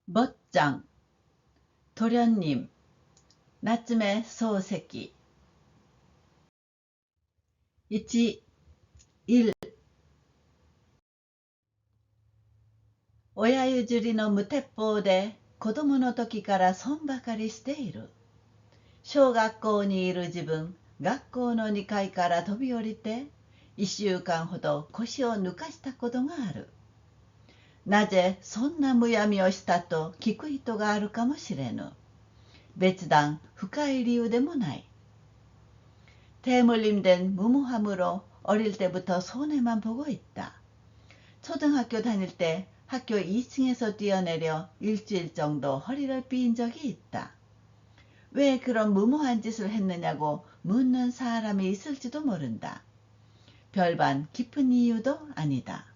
멋장, 도련님, 나쯤의 소새끼. 1、1、親譲りの無鉄砲で子供の時から損ばかりしている。小学校にいる自分、学校の2階から飛び降りて、1週間ほど腰を抜かしたことがある。なぜそんなむやみをしたと聞く人があるかもしれぬ。別段深い理由でもない。대물림된 무모함으로 어릴 때부터 손해만 보고 있다. 초등학교 다닐 때 학교 2층에서 뛰어내려 일주일 정도 허리를 삔 적이 있다. 왜 그런 무모한 짓을 했느냐고 묻는 사람이 있을지도 모른다. 별반 깊은 이유도 아니다.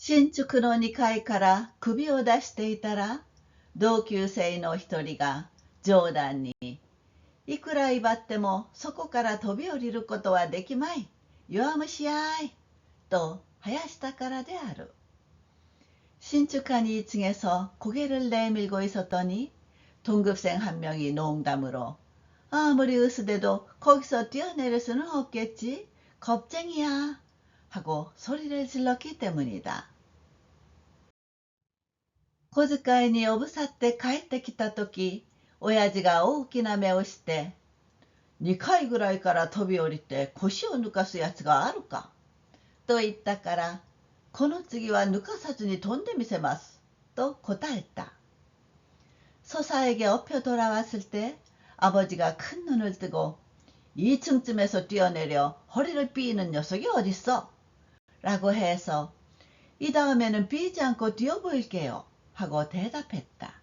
新築の2階から首を出していたら、同級生の一人が冗談に、いくら威張ってもそこから飛び降りることはできまい。弱虫やい。と生やしたからである。신축한 2층에서 고개를 내밀고 있었더니 동급생 한 명이 농담으로 아무리 으스대도 거기서 뛰어내릴 수는 없겠지. 겁쟁이야. 하고 소리를 질렀기 때문이다. 小遣いにおぶさって帰ってきたとき、親父が大きな目をして、2回ぐらいから飛び降りて腰を抜かすやつがあるか、と言ったから、この次は抜かさずに飛んでみせます、と答えた。소사에게 업혀 돌아왔을 때 아버지가 큰 눈을 뜨고 2층쯤에서 뛰어내려 허리를 삐는 녀석이 어딨어? 라고 해서 이 다음에는 삐지 않고 뛰어보일게요. 하고 대답했다.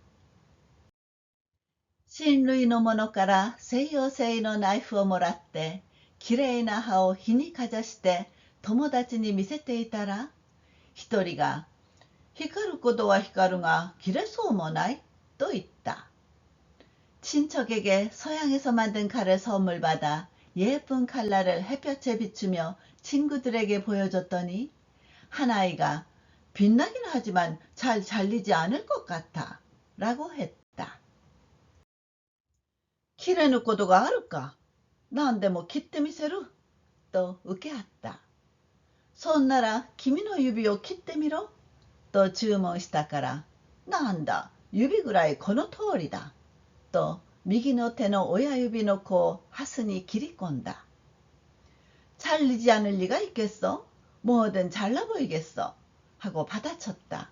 親類の者から西洋製のナイフをもらって、きれいな刃を火にかざして友達に見せていたら、一人が、光ることは光るが切れそうもない、と言った。친척에게 서양에서 만든 칼을 선물 받아 예쁜 칼날을 햇볕에 비추며 친구들에게 보여줬더니, 한 아이가 빛나긴 하지만 잘 잘리지 않을 것 같아, 라고 했다. 切れぬことがあるか。何でも切ってみせる。と受け合った。そんなら君の指を切ってみろ。と注文したから、なんだ、指ぐらいこの通りだ。と右の手の親指の甲をハスに切り込んだ。잘리지 않을 리가 있겠어? 뭐든 잘라 보이겠어. 하고 받아쳤다.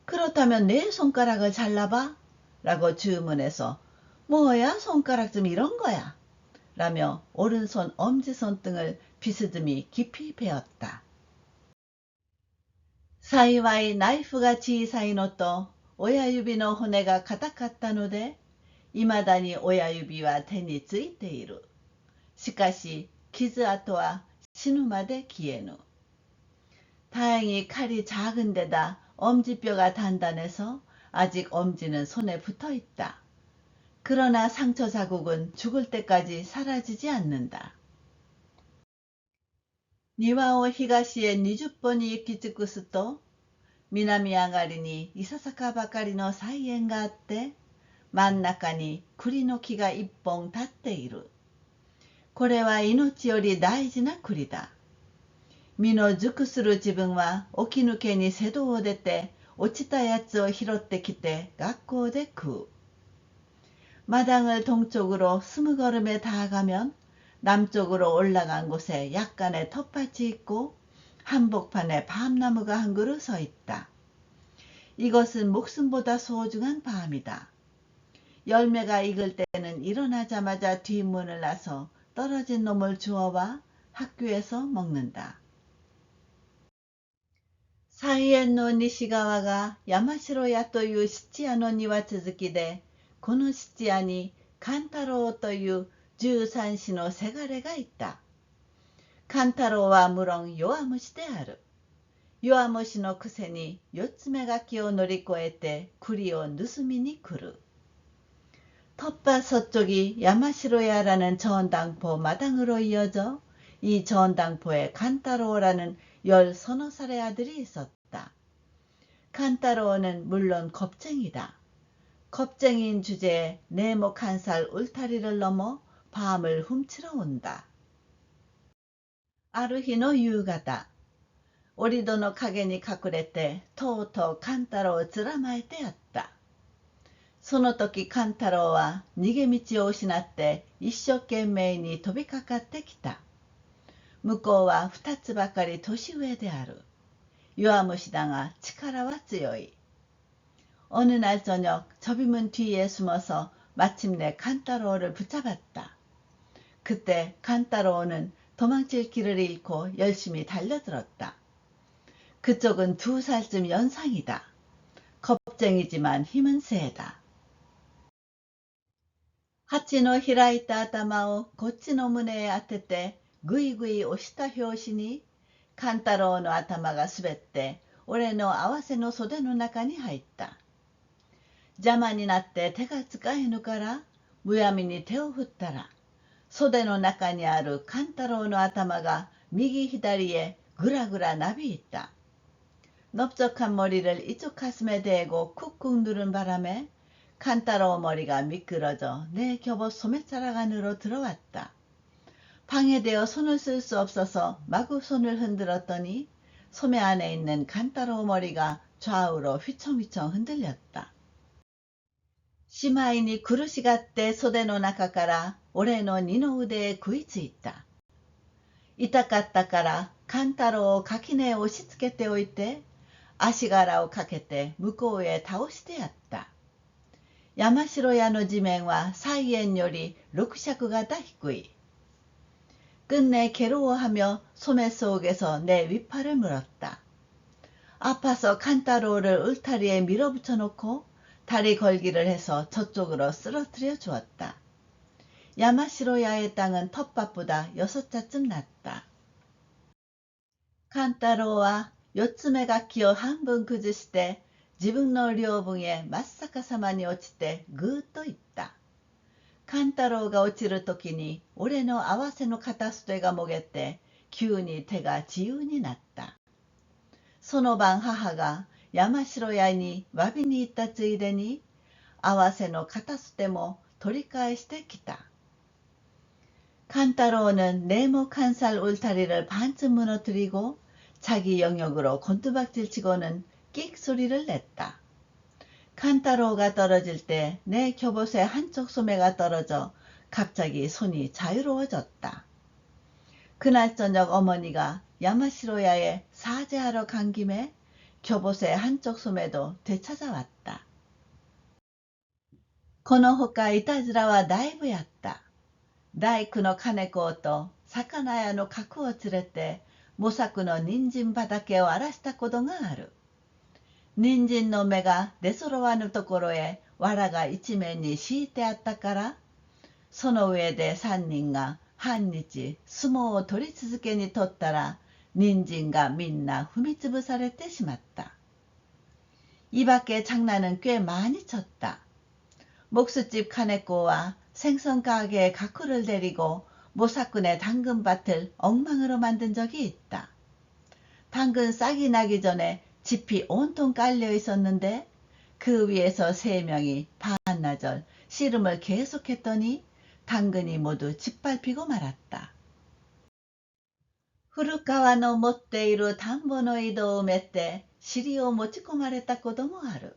그렇다면 내 손가락을 잘라봐. 라고 주문해서 뭐야 손가락 좀 이런 거야. 라며 오른손 엄지손등을 비스듬히 깊이 베었다. 幸いナイフが小さいのと親指の骨が硬かったので、いまだに親指は手についている。しかし傷跡は死ぬまで消えぬ。다행히 칼이 작은 데다 엄지뼈가 단단해서 아직 엄지는 손에 붙어 있다. 그러나 상처 자국은 죽을 때까지 사라지지 않는다. 庭を東へ20本に行き尽くすと、南上がりにいささかばかりの菜園があって、真ん中に栗の木が1本立っている。これは命より大事な栗だ。実の熟する自分は起き抜けに瀬戸を出て、落ちたやつを拾ってきて学校で食う。마당을 동쪽으로 20걸음에 다가면 남쪽으로 올라간 곳에 약간의 텃밭이 있고 한복판에 밤나무가 한 그루 서 있다. 이것은 목숨보다 소중한 밤이다. 열매가 익을 때는 일어나자마자 뒷문을 나서 떨어진 놈을 주워와 학교에서 먹는다. 菜園の西側が山城屋という質屋の庭続きで、この質屋に勘太郎という13子のせがれがいた。勘太郎は無論弱虫である。弱虫のくせに四つ目垣を乗り越えて栗を盗みに来る。텃밭 서쪽이 야마시로야라는 전당포 마당으로 이어져 이 전당포에 간타로라는 10서너 살의 아들이 있었다. 칸타로우는 물론 겁쟁이다. 겁쟁이인 주제에 네모 칸살 울타리를 넘어 밤을 훔치러 온다. ある日の夕方、折戸の陰に隠れてとうとう勘太郎をつらまえてやった。その時勘太郎は逃げ道を失って一生懸命に飛びかかってきた。向こうは2つばかり年上である。弱虫だが力は強い。어느 날 저녁 접이문 뒤에 숨어서 마침내 칸타로우를 붙잡았다. 그때 칸타로우는 도망칠 길을 잃고 열심히 달려들었다. 그쪽은 2살쯤 연상이다. 겁쟁이지만 힘은 세다. 蜂の開いた頭をこっちの胸へ当ててぐいぐい押した拍子に勘太郎の頭が滑って俺の合わせの袖の中に入った。邪魔になって手が使えぬからむやみに手を振ったら袖の中にある勘太郎の頭が右左へぐらぐらなびいた。넓적한 머리를 이쪽 가슴에 대고 쿡쿡 누른 바람에 칸타로우 머리가 미끄러져 내 겹옷 소매자락 안으로 들어왔다. 방해되어 손을 쓸 수 없어서 마구 손을 흔들었더니 소매 안에 있는 칸타로우 머리가 좌우로 휘청휘청 흔들렸다. しまいに苦しがって袖の中から俺の二の腕へ食いついた。痛かったから勘太郎を垣根へ押し付けておいて足柄をかけて向こうへ倒してやった。山城屋の地面は菜園より6尺가다低い。끝내 괴로워하며 소매 속에서 내 윗팔을 물었다. 아파서 칸타로우를 울타리에 밀어붙여 놓고 다리 걸기를 해서 저쪽으로 쓰러뜨려 주었다. 야마시로야의 땅은 텃밭보다 6자쯤 낮다. 칸타로우와 요츠메 가키を半分崩して自分の両分へ真っ逆さまに落ちてぐーっといった。勘太郎が落ちるときに俺の合わせの片袖がもげて急に手が自由になった。その晩母が山城屋に詫びに行ったついでに合わせの片袖も取り返してきた。칸타로우는 네모 칸살 울타리를 반쯤 무너뜨리고 자기 영역으로 곤두박질치고는 끽 소리를 냈다. 칸타로우가 떨어질 때 내 겹옷의 한쪽 소매가 떨어져 갑자기 손이 자유로워졌다. 그날 저녁 어머니가 야마시로야에 사죄하러 간 김에 겹옷의 한쪽 소매도 되찾아왔다. このほかいたずらはだいぶやった。大工の金子と魚屋の角を連れて模索の人参畑を荒らしたことがある。人参の芽が出揃わぬところへ藁が一面に敷いてあったから、その上で3人が半日相撲を取り続けに取ったら、人参がみんな踏みつぶされてしまった。이 밖에 장난은 꽤 많이 쳤다. 목수집 카네코와 생선 가게의 가쿠를 데리고 모사꾼의 당근밭을 엉망으로 만든 적이 있다. 당근 싹이 나기 전에 짚이 온통 깔려 있었는데 그 위에서 3명이 반나절 씨름을 계속했더니 당근이 모두 짓밟히고 말았다. 古川の持っている田んぼの井戸を埋めて尻を持ち込まれたこともある。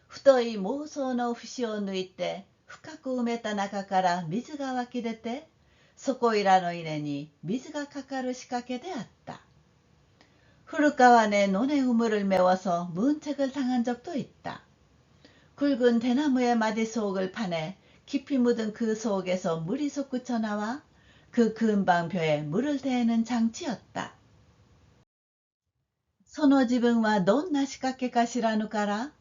太い妄想の節を抜いて深く埋めた中から水が湧き出て、そこいらの稲に水がかかる仕掛けであった。古川내 논의 우물을 메워서 문책을 당한 적도 있다. 굵은 대나무의 마디속을 파내 깊이 묻은 그 속에서 물이 솟구쳐 나와 그 근방벼에 물을 대는 장치였다. その自分はどんな仕掛けか知らぬから、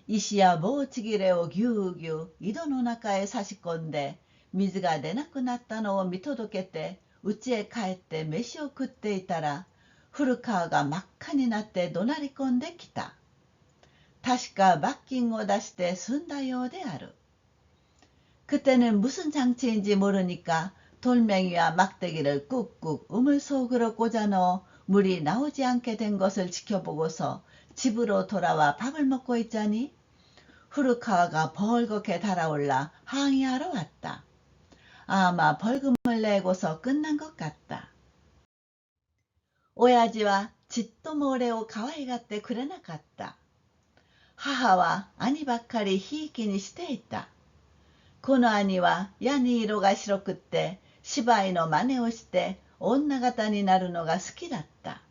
石や棒ちぎれをぎゅうぎゅう井戸の中へ差し込んで、水が出なくなったのを見届けて、家へ帰って飯を食っていたら、古川が真っ赤になって怒鳴り込んできた。確か罰金を出して済んだようである。그때는 무슨 장치인지 모르니까 돌멩이와 막대기를 꾹꾹 우물 속으로 꽂아 넣어 물이 나오지 않게 된 것을 지켜보고서 집으로 돌아와 밥을 먹고 있자니 후루카와가 벌겋게 달아올라 항의하러 왔다. 아마 벌금을 내고서 끝난 것 같다. 오야지와 짓도 모레오 가와이가tteくれなかった。母は兄ばっかりひいきにしていた。この兄は矢に色が白くって芝居の真似をして女形になるのが好きだった。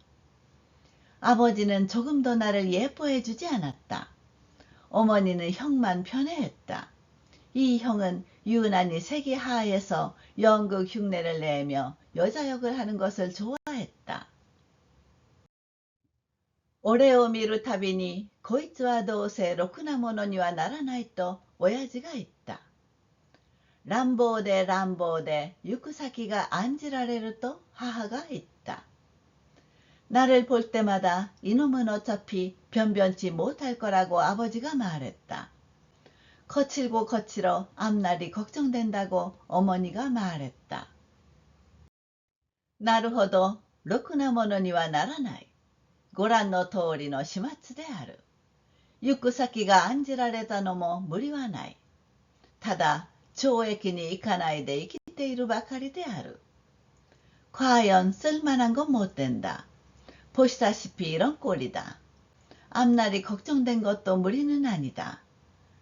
아버지는 조금도 나를 예뻐해 주지 않았다. 어머니는 형만 편애했다. 이 형은 유난히 색이 하얘서 연극 흉내를 내며 여자 역을 하는 것을 좋아했다. 오레오 미루타비니 고이츠와 도우세 로쿠나 모노니와 나라나이と 오야지가 있다. 람보데 람보데 유쿠사키가 안지라레르と 하하가 있다. 나를 볼 때마다 이놈은 어차피 변변치 못할 거라고 아버지가 말했다. 거칠고 거칠어 앞날이 걱정된다고 어머니가 말했다. 나루호도 로쿠나 모노니와 나라나이. ご覧の通りの始末である。行く先が案じられたのも無理はない。ただ、懲役に行かないで生きているばかりである。과연 쓸만한 건 못 된다. 보시다시피 이런 꼴이다. 앞날이 걱정된 것도 무리는 아니다.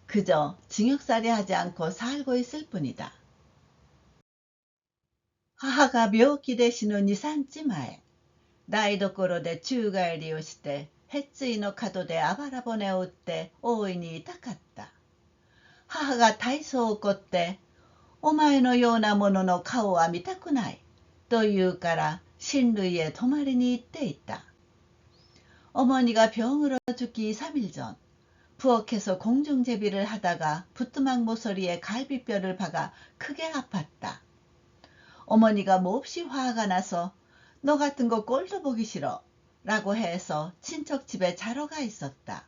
그저 징역살이 하지 않고 살고 있을 뿐이다. 하하가 묘기 되시는 2、3日前、台所で宙返りをして、へっついの角であばら骨を打って大いに痛かった。母が大層怒って、お前のようなものの顔は見たくない、と言うから親類へ泊まりに行っていた。어머니가 병으로 죽기 3일 전, 부엌에서 공중제비를 하다가 부뚜막 모서리에 갈비뼈를 박아 크게 아팠다. 어머니가 몹시 화가 나서 너 같은 거 꼴도 보기 싫어 라고 해서 친척 집에 자러 가 있었다.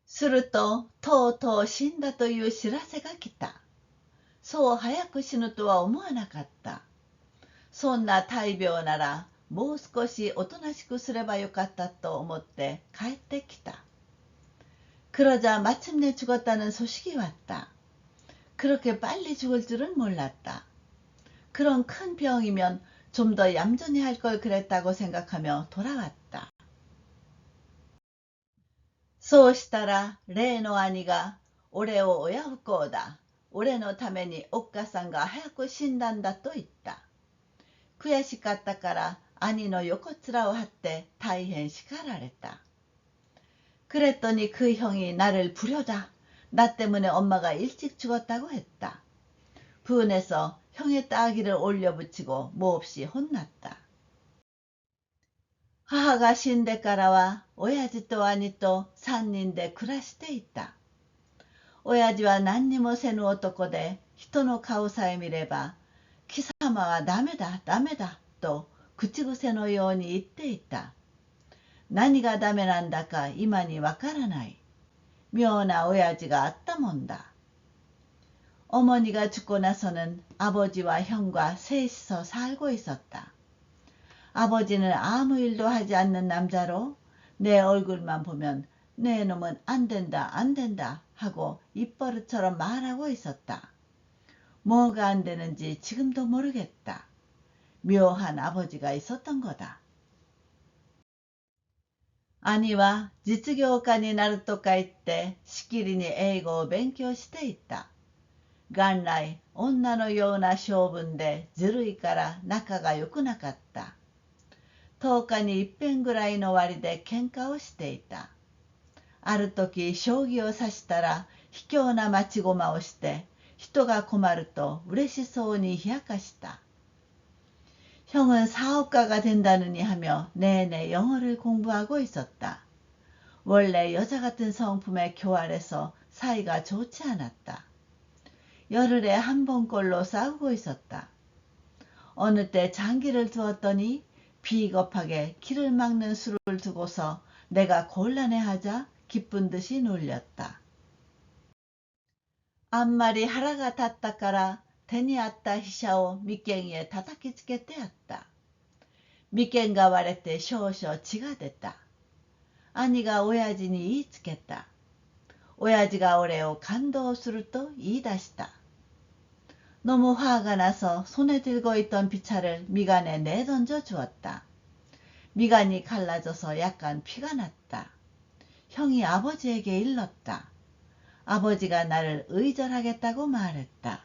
するととうとう死んだという知らせが来た。そう早く死ぬとは思わなかった。そんな大病ならもう少しおとなしくすればよかったと思って帰ってきた。그러자 마침내 죽었다는 소식이 왔다. 그렇게 빨리 죽을 줄은 몰랐다. 그런 큰 병이면 좀 더 얌전히 할 걸 그랬다고 생각하며 돌아왔다. そうしたら例の兄が俺を親不孝だ。俺のためにおっかさんが早く死んだんだと言った。悔しかったから兄の横面を張って大変叱られた。그랬더니 그 형이 나를 부려다. 나 때문에 엄마가 일찍 죽었다고 했다. 분해서 형의 따귀를 올려붙이고 몹시 혼났다. 하하가 신데까라와 오야지 또 아니 또 산인데暮らしていた。親父は何にもせぬ男で人の顔さえ見れば貴様はダメだダメだと口癖のように言っていた。何がダメなんだか今にわからない。妙な親父があったもんだ。어머니가 죽고 나서는 아버지와 형과 셋이서 살고 있었다. 아버지는 아무 일도 하지 않는 남자로 내 얼굴만 보면 내 놈은 안 된다 안 된다 하고 입버릇처럼 말하고 있었다. 뭐가 안 되는지 지금도 모르겠다. 묘한 아버지가 있었던 거다.兄は実業家になるとか言ってしきりに英語を勉強していた。元来女のような性分でずるいから仲が良くなかった。10日に一遍ぐらいの割で喧嘩をしていた。ある時将棋を指したら卑怯な待ち駒をして人が困ると嬉しそうに冷やかした。형은 사업가가 된다느니 하며 내내 영어를 공부하고 있었다. 원래 여자 같은 성품의 교활해서 사이가 좋지 않았다. 열흘에 한 번꼴로 싸우고 있었다. 어느 때 장기를 두었더니 비겁하게 길을 막는 수를 두고서 내가 곤란해하자 기쁜 듯이 놀렸다. 앞말이 하라가 닿다から手にあった飛車を眉間へ叩きつけてやった。眉間が割れて少々血が出た。兄が親父に言いつけた。親父が俺を感動すると言い出した。너무 화가 나서 손에 들고 있던 비차를 미간에 내던져 주었다. 미간이 갈라져서 약간 피가 났다. 형이 아버지에게 일렀다. 아버지가 나를 의절하겠다고 말했다.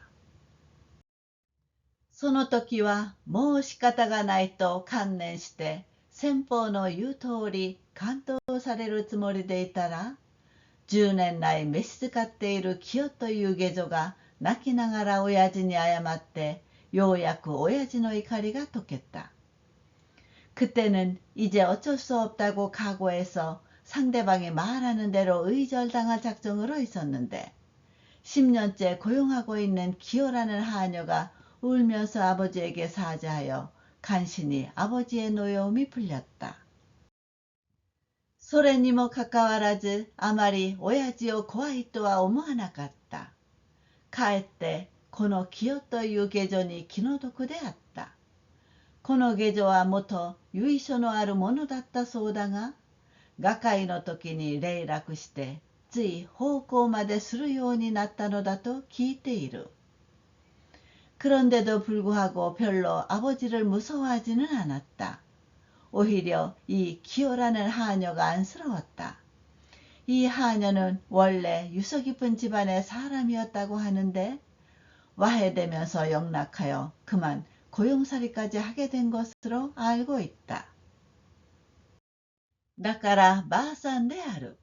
その時はもう仕方がないと観念して先方の言う通り感動されるつもりでいたら、10年来召し使っている清という下女が泣きながら親父に謝って、ようやく親父の怒りが解けた。그때는 이제 어쩔 수 없다고 각오해서 상대방이 말하는 대로 의절당할 작정으로 있었는데, 10년째 고용하고 있는 기호라는 하녀가 울면서 아버지에게 사죄하여 간신히 아버지의 노여움이 풀렸다. それにもかかわらずあまり親父を怖いとは思わなかった。かえってこの清という下女に気の毒であった。この下女は元由緒のあるものだったそうだが、画界の時に霊落してつい奉公までするようになったのだと聞いている。그런데도 불구하고 별로 아버지를 무서워하지는 않았다. 오히려 이 기호라는 하녀가 안쓰러웠다. 이 하녀는 원래 유서 깊은 집안의 사람이었다고 하는데 와해되면서 영락하여 그만 고용살이까지 하게 된 것으로 알고 있다. だからばあさんである。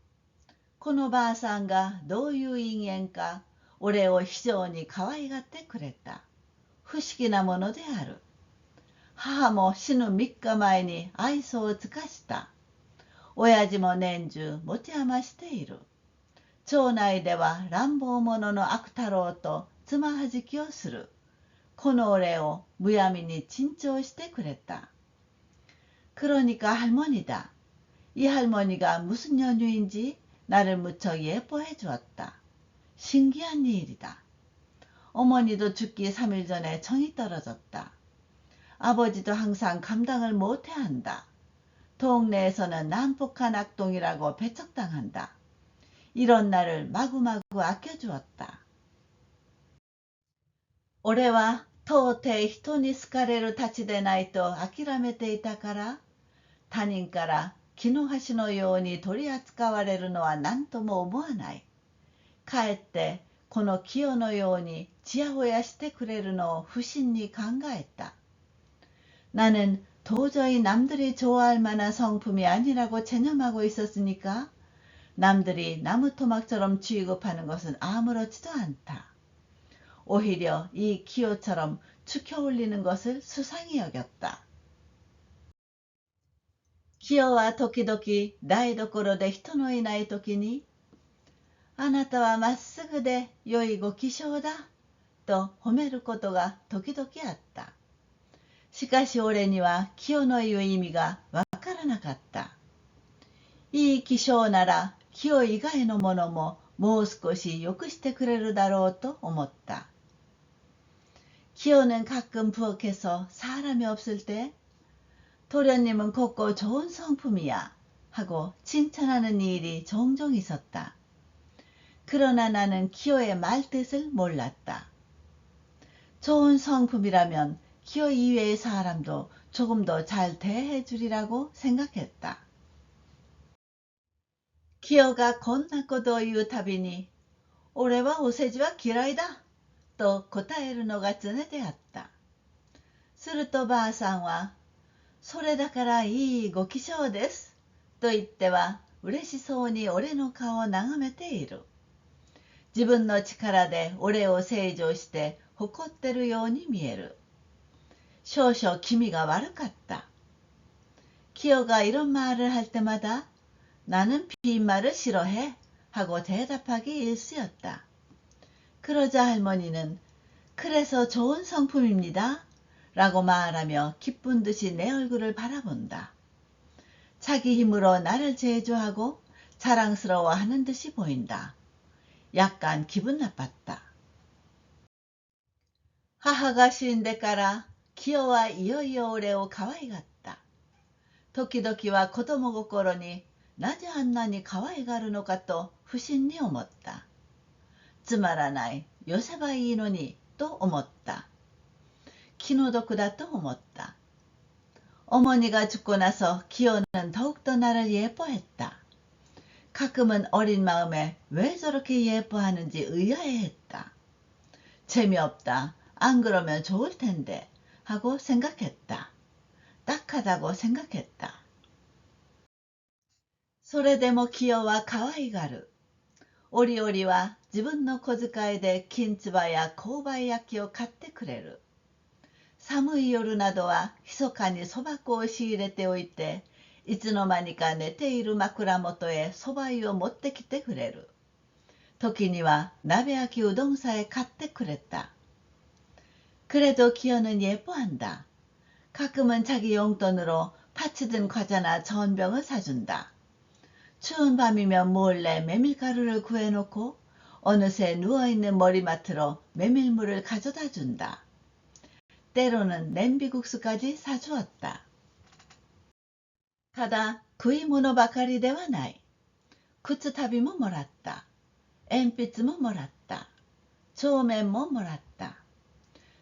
このばあさんがどういう因縁か、俺を非常に可愛がってくれた。不思議なものである。母も死ぬ3日前に愛想を尽かした。親父も年中持て余している。町内では乱暴者の悪太郎とつまはじきをする。この俺をむやみに珍重してくれた。그러니까 할머니다. 이 할머니가 무슨 연유인지 나를 무척 예뻐해 주었다. 신기한 일이다. 어머니도 죽기 3일 전에 정이 떨어졌다. 아버지도 항상 감당을 못해한다. 동네에서는 난폭한 악동이라고 배척당한다. 이런 나를 마구마구 아껴주었다. 俺は到底人に好かれるたちでないと諦めていたから、他人から木の端のように取り扱われるのは何とも思わない。かえってこの清のようにちやほやしてくれるのを不審に考えた。나는 도저히 남들이 좋아할 만한 성품이 아니라고 체념하고 있었으니까 남들이 나무토막처럼 취급하는 것은 아무렇지도 않다. 오히려 이 기호처럼 축혀올리는 것을 수상히 여겼다. 기호와 도끼도끼台所で人のいない時に、あなたはまっすぐで良いご気性だと褒めることが時々あった。しかし俺には清の言う意味がわからなかった。いい気性なら清以外のものももう少し良くしてくれるだろうと思った。기호는 가끔 부엌에서 사람이 없을 때 도련님은 곱고 좋은 성품이야 하고 칭찬하는 일이 종종 있었다. 그러나 나는 기호의 말뜻을 몰랐다. 좋은 성품이라면 기호 이외의 사람도 조금 더 잘 대해주리라고 생각했다. 기호가 곤나고도言うたびに、俺はお世辞は嫌いだと答えるのが常であった。するとばあさんは、それだからいいご気性ですと言っては嬉しそうに俺の顔を眺めている。自分の力で俺を成就して誇ってるように見える。少々気味が悪かった。기호가 이런 말을 할 때마다 나는 빈말을 싫어해 하고 대답하기 일쑤였다. 그러자 할머니는 그래서 좋은 성품입니다 라고 말하며 기쁜 듯이 내 얼굴을 바라본다. 자기 힘으로 나를 제조하고 자랑스러워하는 듯이 보인다. 약간 기분 나빴다. 하하가 쉬운 데からキヨはいよいよ俺を可愛がった。時々は子供心になぜあんなに可愛がるのかと不審に思った。つまらない、よせばいいのにと思った。気の毒だと思った. 어머니가 죽고 나서 기호는 더욱더 나를 예뻐했다. 가끔은 어린 마음에 왜 저렇게 예뻐하는지 의아해했다. 재미없다. 안 그러면 좋을 텐데 하고 생각했다. 딱하다고 생각했다. それでもキヨは可愛がる。折々は自分の小遣いできんつばや勾配焼きを買ってくれる。寒い夜などは密かにそば粉を仕入れておいて、いつの間にか寝ている枕元へそば湯を持ってきてくれる。時には鍋焼きうどんさえ買ってくれた。그래도 기어는 예뻐한다. 가끔은 자기 용돈으로 파치든 과자나 전병을 사준다. 추운 밤이면 몰래 메밀가루를 구해놓고 어느새 누워있는 머리맡으로 메밀물을 가져다 준다. 때로는 냄비국수까지 사주었다. ただ食い物ばかりではない。靴旅ももらった。鉛筆ももらった。帳面ももらった。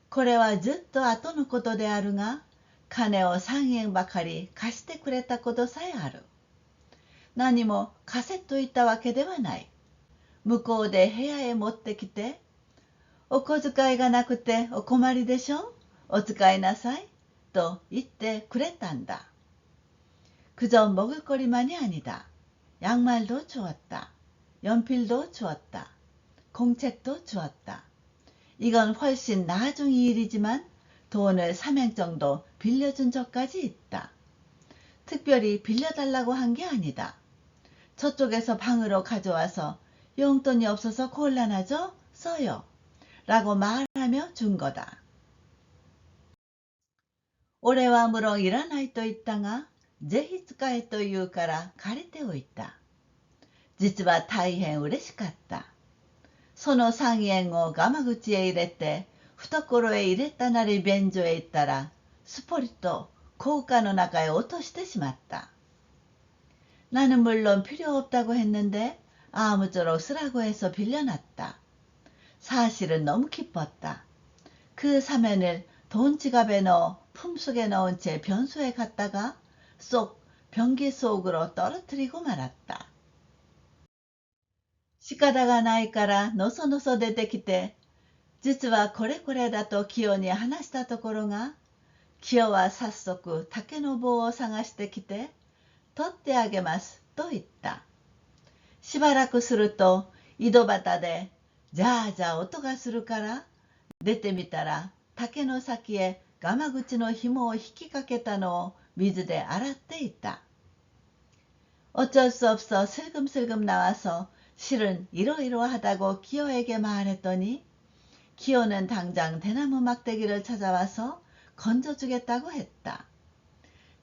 これはずっと後のことであるが、金を3円ばかり貸してくれたことさえある。何も貸せと言ったわけではない。向こうで部屋へ持ってきて、お小遣いがなくてお困りでしょ、お使いなさいと言ってくれたんだ。그저 먹을거리만이 아니다. 양말도 주었다. 연필도 주었다. 공책도 주었다. 이건 훨씬 나중 일이지만 돈을 3행 정도 빌려준 적까지 있다. 특별히 빌려달라고 한 게 아니다. 저쪽에서 방으로 가져와서 용돈이 없어서 곤란하죠? 써요. 라고 말하며 준 거다. 俺は無論いらないと言ったが、ぜひ使えと言うから借りておいた。実は大変嬉しかった。その3円をガマ口へ入れて、懐へ入れたなり便所へ行ったら、すぽりと硬貨の中へ落としてしまった。나는 물론 필요 없다고 했는데 아무쪼록 쓰라고 해서 빌려놨다. 사실은 너무 기뻤다. 그 사면을 돈 지갑에 넣어 품속에 넣은 채 변소에 갔다가 쏙 변기 속으로 떨어뜨리고 말았다. 仕方がないからのそのそ出てきて、実はこれこれだとキヨに話したところが、キヨは早速竹の棒を探してきて、取ってあげますと言った。しばらくすると井戸端でジャージャー音がするから出てみたら、竹の先へガマ口の紐を引きかけたのを水で洗っていた。어쩔 수 없어 슬금슬금 나와서 실은 이러이러하다고 기호에게 말했더니 기호는 당장 대나무 막대기를 찾아와서 건져주겠다고 했다.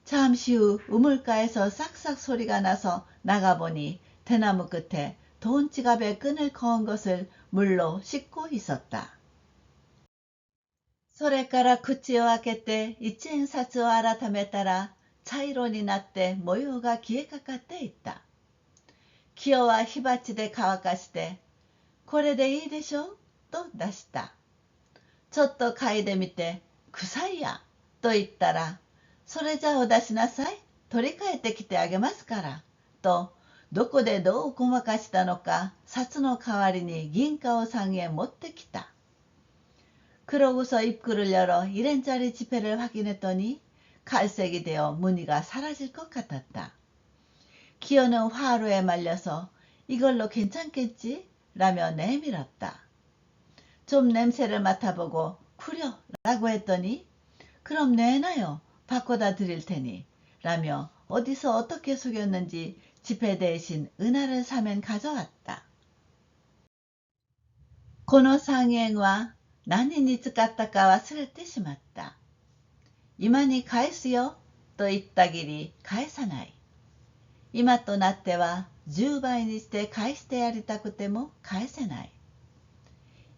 잠시 후 우물가에서 싹싹 소리가 나서 나가보니 대나무 끝에 돈 지갑에 끈을 그은 것을 물로 씻고 있었다. それから口を開けて一円札を改めたら茶色になって模様が消えかかっていった。キヨは火鉢で乾かして、これでいいでしょと出した。ちょっと嗅いでみて、臭いやと言ったら、それじゃお出しなさい、取り替えてきてあげますから、と、どこでどうごまかしたのか、札の代わりに銀貨を3円持ってきた。그러고서 입구를 열어 1엔짜리 지폐를 확인했더니 갈색이 되어 무늬가 사라질 것 같았다. 기어는 화로에 말려서 이걸로 괜찮겠지? 라며 내밀었다. 좀 냄새를 맡아보고 쿠려 라고 했더니 그럼 내놔요. 바꿔다 드릴 테니 라며 어디서 어떻게 속였는지 지폐 대신 은하를 사면 가져왔다. この3円は何に使ったか忘れてしまった。今に返すよと言ったきり返さない。今となっては10倍にして返してやりたくても返せない。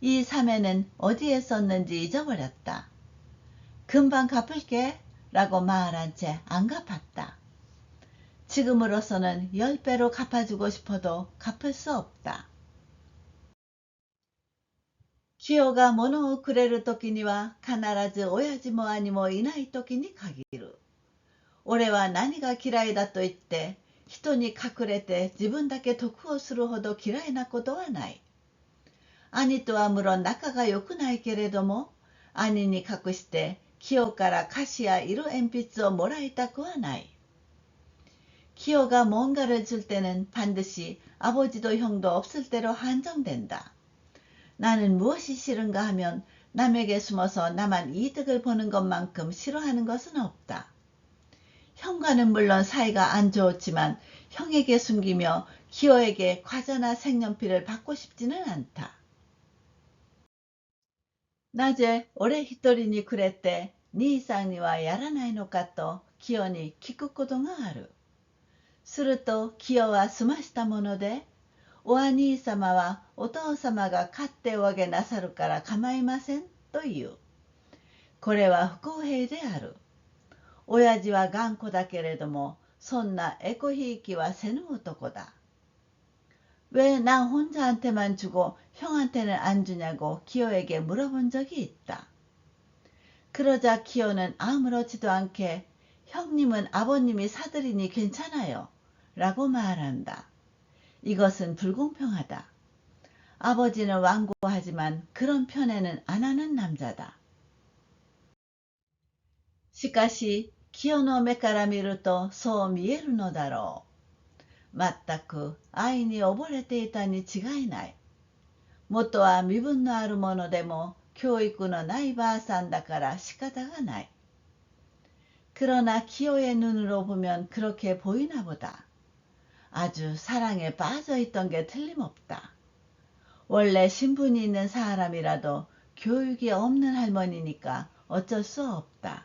이 사면은 어디에 썼는지 잊어버렸다. 금방 갚을게 라고 말한 채 안 갚았다. 지금으로서는 10배로 갚아주고 싶어도 갚을 수 없다. 清が物をくれるときには必ず親父も兄もいないときに限る。俺は何が嫌いだと言って人に隠れて自分だけ得をするほど嫌いなことはない。兄とは無論仲が良くないけれども、兄に隠して清から菓子や色鉛筆をもらいたくはない。기호가 뭔가를 줄 때는 반드시 아버지도 형도 없을 때로 한정된다. 나는 무엇이 싫은가 하면 남에게 숨어서 나만 이득을 보는 것만큼 싫어하는 것은 없다. 형과는 물론 사이가 안 좋았지만 형에게 숨기며 기호에게 과자나 색연필을 받고 싶지는 않다. 낮에俺一人にくれて兄さんにはやらないのかと清に聞くことがある。すると清は済ましたもので、お兄様はお父様が買っておあげなさるから構いませんと言う。これは不公平である。親父は頑固だけれども、そんなエコひいきはせぬ男だ。왜 나 혼자한테만 주고 형한테는 안 주냐고 기호에게 물어본 적이 있다. 그러자 기호는 아무렇지도 않게 형님은 아버님이 사드리니 괜찮아요 라고 말한다. 이것은 불공평하다. 아버지는 완고하지만 그런 편에는 안 하는 남자다. しかし、清の目から見るとそう見えるのだろう。まったく愛に溺れていたに違いない。元は身分のあるものでも教育のないばあさんだから仕方がない。그러나 기호의 눈으로 보면 그렇게 보이나 보다. 아주 사랑에 빠져 있던 게 틀림없다. 원래 신분이 있는 사람이라도 교육이 없는 할머니니까 어쩔 수 없다.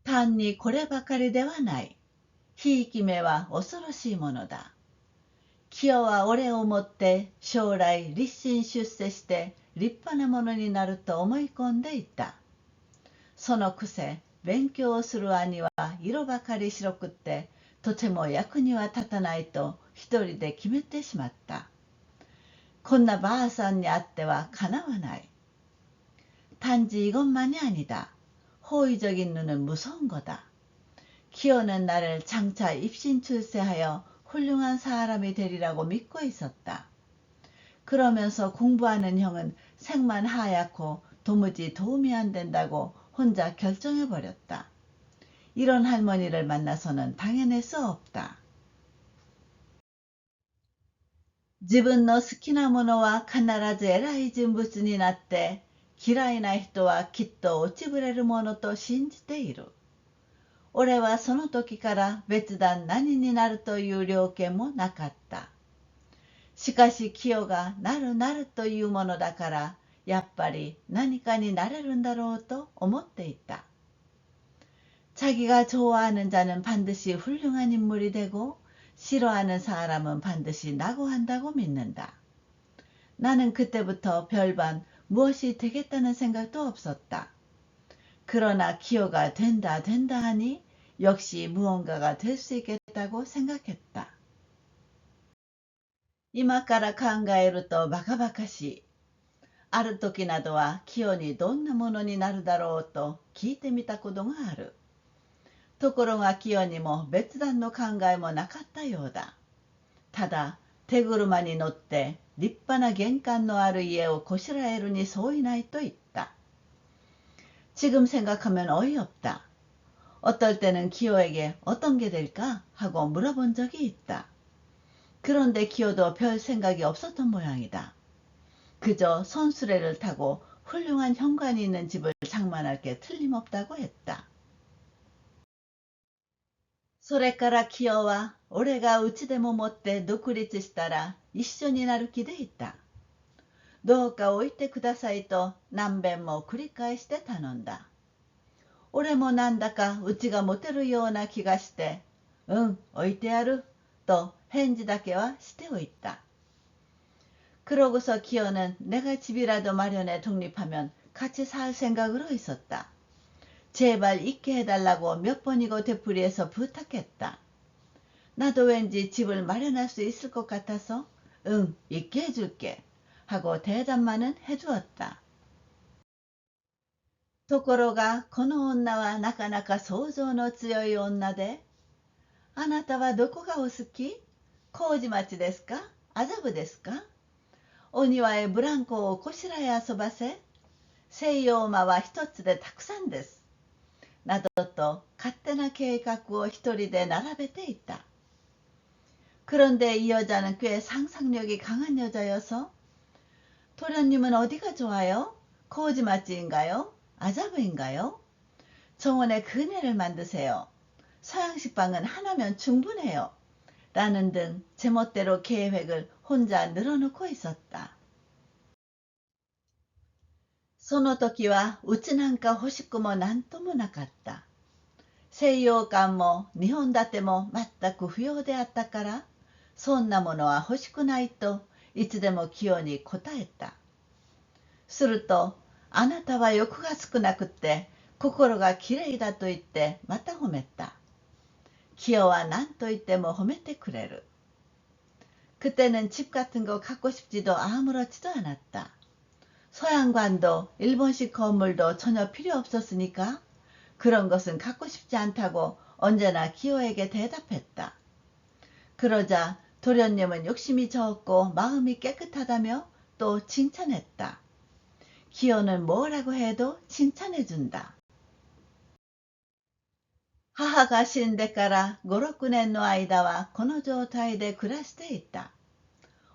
단니こればかりではない。ひいき目は恐ろしいものだ。清は俺をもって将来立身出世して立派なものになると思い込んでいた。そのくせ勉強をする兄は色ばかり白くってとても役には立たないと一人で決めてしまった。こんなばあさんにあってはかなわない。단지 이것만이 아니다. 호의적인 눈은 무서운 거다. 기호는 나를 장차 입신출세하여 훌륭한 사람이 되리라고 믿고 있었다. 그러면서 공부하는 형은 색만 하얗고 도무지 도움이 안 된다고 혼자 결정해버렸다. 이런 할머니를 만나서는 당해낼 수 없다. 自分の好きなものは必ず偉い人物になって嫌いな人はきっと落ちぶれるものと信じている。俺はその時から別段何になるという了見もなかった。しかし清がなるなるというものだからやっぱり何かになれるんだろうと思っていた。자기가 좋아하는 자는 반드시 훌륭한 인물이 되고 싫어하는 사람은 반드시 낙오한다고 믿는다. 나는 그때부터 별반 무엇이 되겠다는 생각도 없었다. 그러나 기호가 된다 하니 역시 무언가가 될 수 있겠다고 생각했다. 今から考えるとバカバカしい。ある時などは清にどんなものになるだろうと聞いてみたことがある。ところが清にも別段の考えもなかったようだ。ただ手車に乗って立派な玄関のある家をこしらえるに相違ないと言った。지금 생각하면 어이없다. 어떨 때는 기호에게 어떤 게 될까 하고 물어본 적이 있다. 그런데 기호도 별 생각이 없었던 모양이다. 그저 손수레를 타고 훌륭한 현관이 있는 집을 장만할 게 틀림없다고 했다. それから清は俺がうちでも持って独立したら一緒になる気でいた。どうか置いてくださいと何遍も繰り返して頼んだ。俺もなんだかうちが持てるような気がして、置いてやると返事だけはしておいた。그러고서 기어는 내가 집이라도 마련해 독립하면 같이 살 생각으로 있었다. 제발 있게 해달라고 몇 번이고 되풀이해서 부탁했다. 나도 왠지 집을 마련할 수 있을 것 같아서 응, 있게 해줄게 하고 대답만은 해주었다. ところがこの女はなかなか想像の強い女で、あなたはどこがお好き？麹町ですか？麻布ですか？お庭へブランコをこしらえ遊ばせ、西洋馬は一つでたくさんです。などと勝手な計画を一人で並べていた。그런데 이 여자는 꽤 상상력이 강한 여자여서 도련님은 어디가 좋아요? 코지마찌인가요? 아자부인가요? 정원에 그네를 만드세요. 서양식 방은 하나면 충분해요. 라는 등 제멋대로 계획을 혼자 늘어놓고 있었다. その時はうちなんか欲しくもなんともなかった。西洋館も日本建ても全く不要であったから、そんなものは欲しくないといつでも清に答えた。すると、あなたは欲が少なくって心がきれいだと言ってまた褒めた。清は何と言っても褒めてくれる。그때는 집 같은 거 갖고 싶지도 아무렇지도 않았다. 서양관도 일본식 건물도 전혀 필요 없었으니까 그런 것은 갖고 싶지 않다고 언제나 기호에게 대답했다. 그러자 도련님은 욕심이 적고 마음이 깨끗하다며 또 칭찬했다. 기호는 뭐라고 해도 칭찬해준다. 하하가死んでから5、6年の間はこの状態で暮らしていた。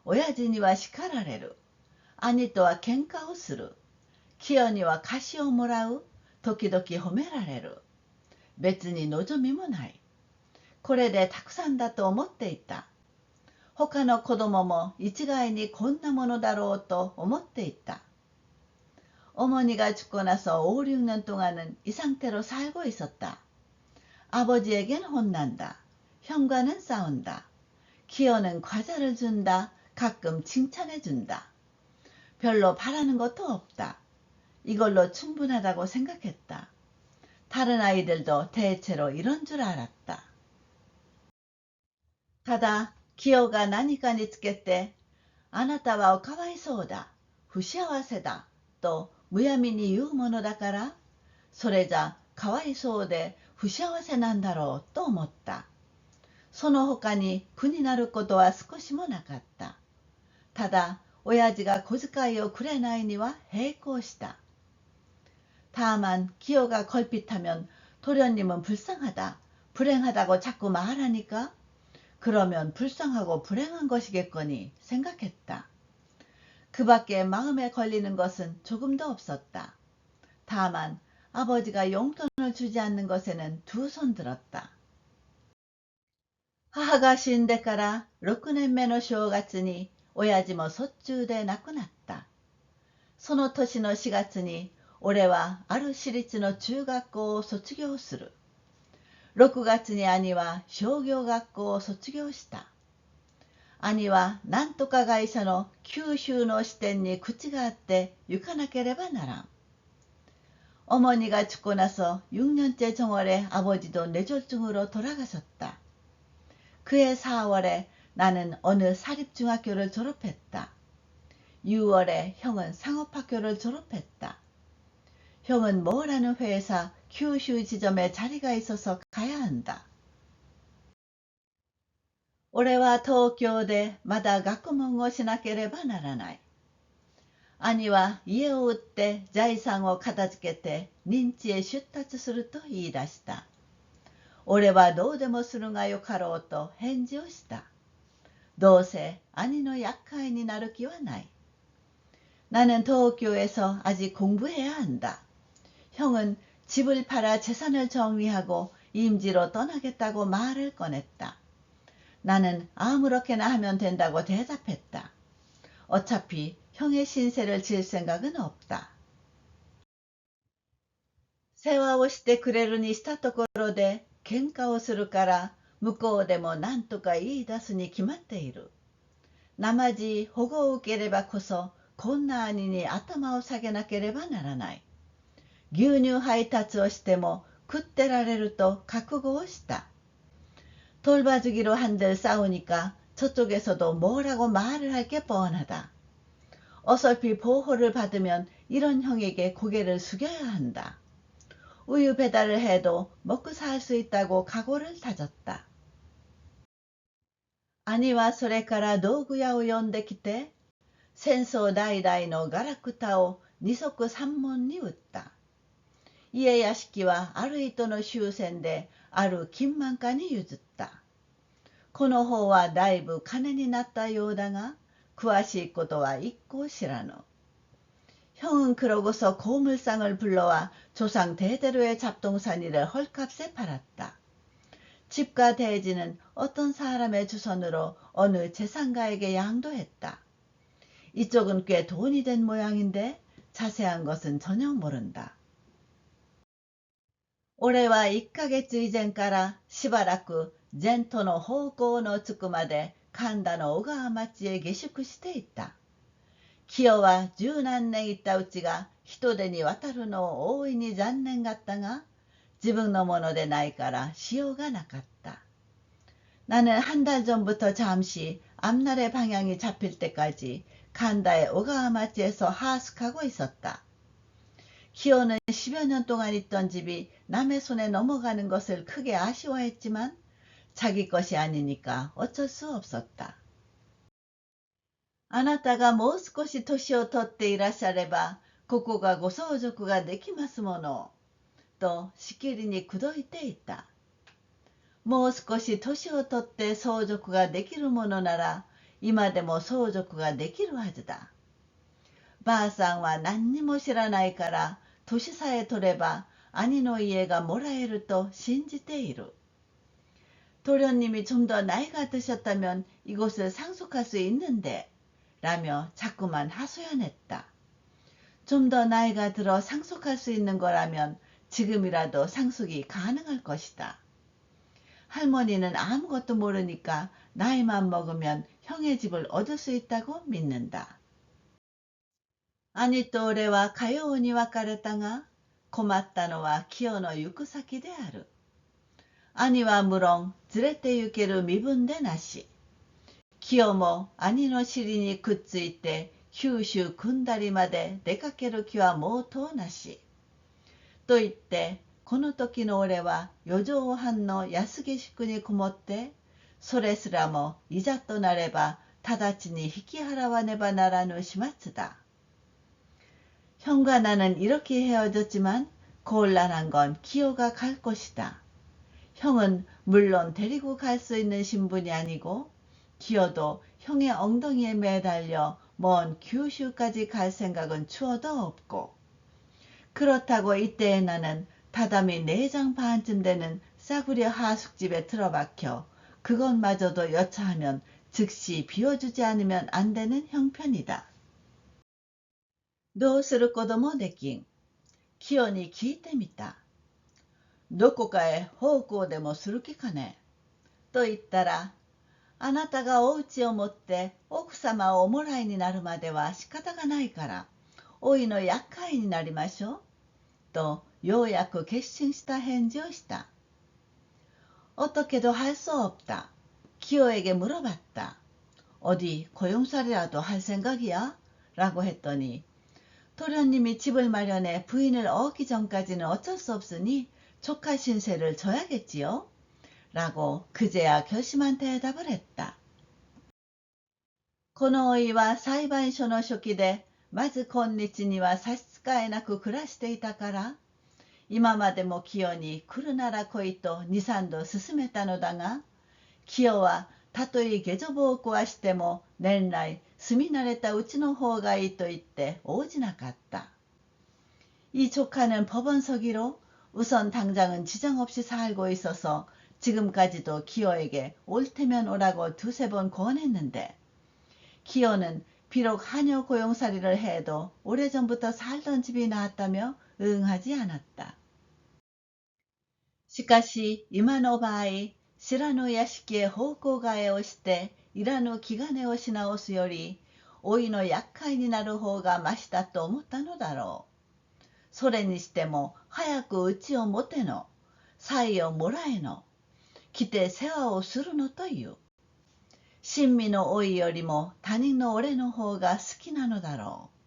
親父には叱られる。兄とは喧嘩をする。清には貸しをもらう。時々褒められる。別に望みもない。これでたくさんだと思っていた。他の子供も一概にこんなものだろうと思っていた。어머니가 죽고 나서 5, 6년 동안은 이 상태로 살고 있었다. 아버지에겐 혼난다. 형과는 싸운다. 기어는 과자를 준다. 가끔 칭찬해준다. 별로 바라는 것도 없다. 이걸로 충분하다고 생각했다. 다른 아이들도 대체로 이런 줄 알았다. 가다 기어가何かにつけてあなたはかわいそうだ、不幸せだとむやみに言うものだから、それじゃかわいそうで不幸せなんだろうと思った。その他に苦になることは少しもなかった。ただ、親父が小遣いをくれないには並行した。다만 기어가 걸핏하면 도련님은 불쌍하다, 불행하다고 자꾸 말하니까 그러면 불쌍하고 불행한 것이겠거니 생각했다. 그 밖에 마음에 걸리는 것은 조금도 없었다. 다만 아버지가 용돈을 주지 않는 것에는 두 손 들었다. 하하가 死んでから6年目の正月に親父も卒中で亡くなった。その年の4月に俺はある私立の中学校を卒業する。6月に兄は商業学校を卒業した。兄はなんとか会社の九州の支店に口があって行かなければならん。어머니가 죽고 나서 6년째 정월에 아버지도 뇌졸중으로 돌아가셨다. 그해 4월에 나는 어느 사립중학교를 졸업했다. 6월에 형은 상업학교를 졸업했다. 형은 뭐라는 회사 규슈 지점에 자리가 있어서 가야 한다. 俺は東京でまだ学問をしなければならない。兄は家を売って財産を片付けて認知へ出立すると言い出した。俺はどうでもするがよかろうと返事をした。どうせ兄の厄介になる気はない。나는 도쿄에서 아직 공부해야 한다. 형은 집을 팔아 재산을 정리하고 임지로 떠나겠다고 말을 꺼냈다. 나는 아무렇게나 하면 된다고 대답했다. 어차피 형의 신세를 질 생각은 없다. 世話をしてくれるにしたところで喧嘩をするから向こうでも何とか言い出すに決まっている。生地保護を受ければこそこんな兄に頭を下げなければならない。牛乳配達をしても食ってられると覚悟をした. 돌봐주기로 한들 싸우니까 저쪽에서도 뭐라고 말을 할 게 뻔하다. 어설피 보호를 받으면 이런 형에게 고개를 숙여야 한다. 우유 배달을 해도 먹고 살 수 있다고 각오를 다졌다.兄はそれから道具屋を呼んできて、戦争代々のガラクタを二足三門に売った。家屋敷はある糸の終戦である金満家に譲った。この方はだいぶ金になったようだが、詳しいことは一向知らぬ。형은 그러고서 고물상을 불러와 조상 대대로의 잡동사니를 헐값에 팔았다. 집과 대지는 어떤 사람의 주선으로 어느 재산가에게 양도했다. 이쪽은 꽤 돈이 된 모양인데 자세한 것은 전혀 모른다. 俺は1ヶ月以前からしばらく前途の方向のつくまで神田の小川町へ下宿していた。清は十何年行ったうちが人手に渡るのを大いに残念がったが、自分のものでないからしようがなかった。나는 한 달 전부터 잠시 앞날의 방향이 잡힐 때까지 간다의 오가와마치에서 하숙하고 있었다. 기호는 10여 년 동안 있던 집이 남의 손에 넘어가는 것을 크게 아쉬워했지만 자기 것이 아니니까 어쩔 수 없었다. あなたがもう少し年をとっていらっしゃれば、ここがご相続ができますもの、としきりに口説いていた。もう少し年をとって相続ができるものなら、今でも相続ができるはずだ。ばあさんは何にも知らないから、年さえ取れば兄の家がもらえると信じている。도련님이 좀 더 나이가 드셨다면 이곳을 상속할 수 있는데, 라며 자꾸만 하소연했다. 좀 더 나이가 들어 상속할 수 있는 거라면 지금이라도 상속이 가능할 것이다. 할머니는 아무것도 모르니까 나이만 먹으면 형의 집을 얻을 수 있다고 믿는다. 兄と俺はかように別れたが、困ったのは清の行く先である。兄は無論連れて行ける身分でなし。清も兄の尻にくっついて九州組んだりまで出かける気は毛頭なし。と言って、この時の俺は四畳半の安下宿にこもって、それすらもいざとなれば直ちに引き払わねばならぬ始末だ。형과 나는 이렇게 헤어졌지만 곤란한 건 기호가 갈 것이다. 형은 물론 데리고 갈 수 있는 신분이 아니고 기호도 형의 엉덩이에 매달려 먼 규슈까지 갈 생각은 추어도 없고, 그렇다고 이때에 나는 다담이 4장 반쯤 되는 싸구려 하숙집에 틀어박혀 그것마저도 여차하면 즉시 비워주지 않으면 안 되는 형편이다. どうすることもできん。清に聞いてみた。どこかへ奉公でもする気かねと言ったら、あなたがお家を持って奥様をおもらいになるまでは仕方がないから、おいの厄介になりましょう。とようやく決心した返事をした。어떻게도 할 수 없다. 기호에게 물어봤다. 어디 고용살이라도 할 생각이야? 라고 했더니, 도련님이 집을 마련해 부인을 얻기 전까지는 어쩔 수 없으니 조카 신세를 져야겠지요? 라고 그제야 결심한 대답을 했다. この甥は裁判所の書記で、まず今日には差し支えなく暮らしていたから、今までも清に来るなら来いと2、3度勧めたのだが、清はたとえ下女房を壊しても年来住み慣れたうちの方がいいと言って応じなかった。이 조카는 법원 서기로 우선 당장은 지장 없이 살고 있어서 지금까지도 기호에게 올 테면 오라고 두세 번 권했는데, 기호는 비록 하녀 고용살이를 해도 오래전부터 살던 집이 나았다며 응하지 않았다. しかし今の場合、知らぬ屋敷へ奉公替えをしていらぬ気兼ねをし直すより、老いの厄介になる方がましだと思ったのだろう。それにしても早く家を持ての、妻をもらえの、来て世話をするのという。親身の老いよりも他人の俺の方が好きなのだろう。